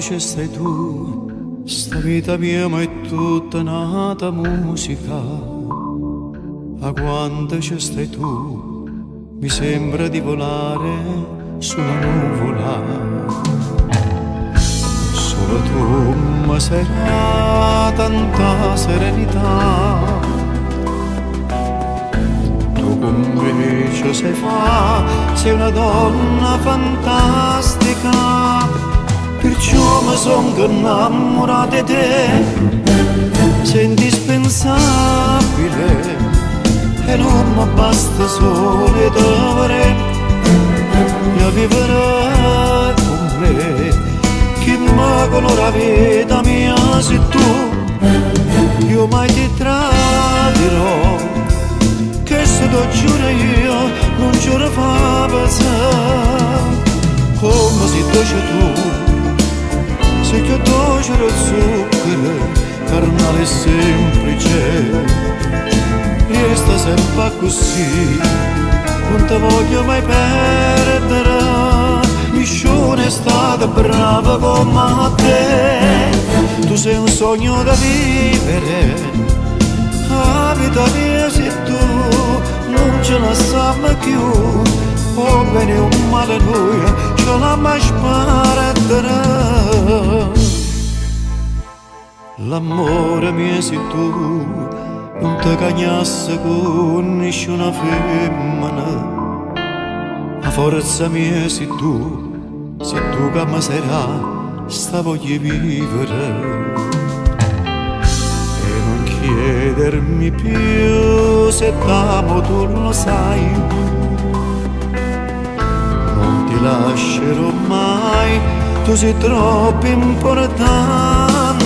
ci stai tu, sta vita mia ma è tutta nata musica. A quando ci stai tu, mi sembra di volare su una nuvola. Solo tu mi sai tanta serenità. Tu come ci sai fa, sei una donna fantastica. Perciò mi son innamorata di te, sei indispensabile e non mi basta solo d'amore, io vivere con me, chi mi colora la vita mia sei tu, io mai ti tradirò, che se lo giuro io non ce la fa pensare, come si dice tu. Se che dolce lo zucchero, carnale semplice, resta sempre così, non ti voglio mai perdere, mi sono stata brava come te, tu sei un sogno da vivere, la vita mia sei tu, non ce la sappiamo più, o bene o male noi, ce la mai sparattere. L'amore mio sei tu, non ti cagnasse con nessuna femmina. La forza mia sei tu che mi sarà, sta voglio vivere. E non chiedermi più se t'amo tu lo sai, non ti lascerò mai, tu sei troppo importante.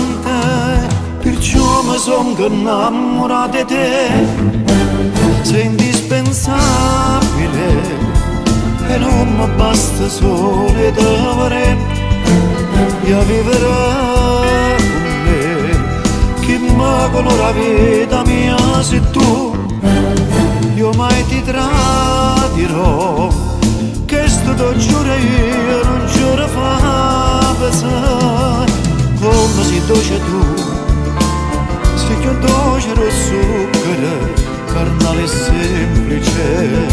Perciò mi son innamorata di te, sei indispensabile e non mi basta solo d'amore, io vivere con me, chi mi colora la vita mia sei tu, io mai ti tradirò, che sto ti giuro io non ce la fa pensare, come si dice tu. Se che dolce lo zucchero, carnale semplice,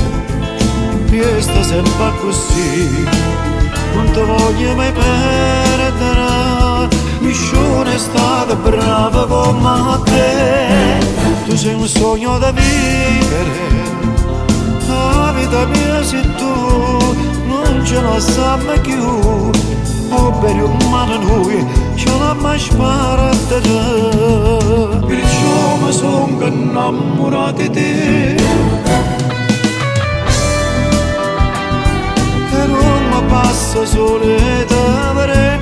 resta sempre così, non ti voglio mai perdere, mi sono stata brava come te, tu sei un sogno da vivere, la vita mia sei tu, non ce la sappiamo più, o bene o male noi, ce la mai sparata. Perciò mi son innamorata di te, e non mi passa solo d'amore,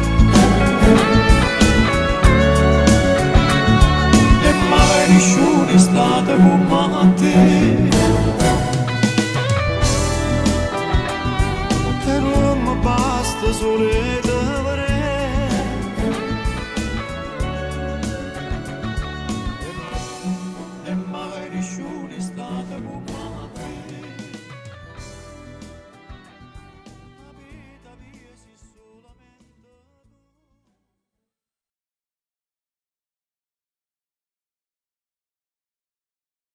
e mai nessuno è stato come te, e non mi basta solo d'amore. Nessuno è stato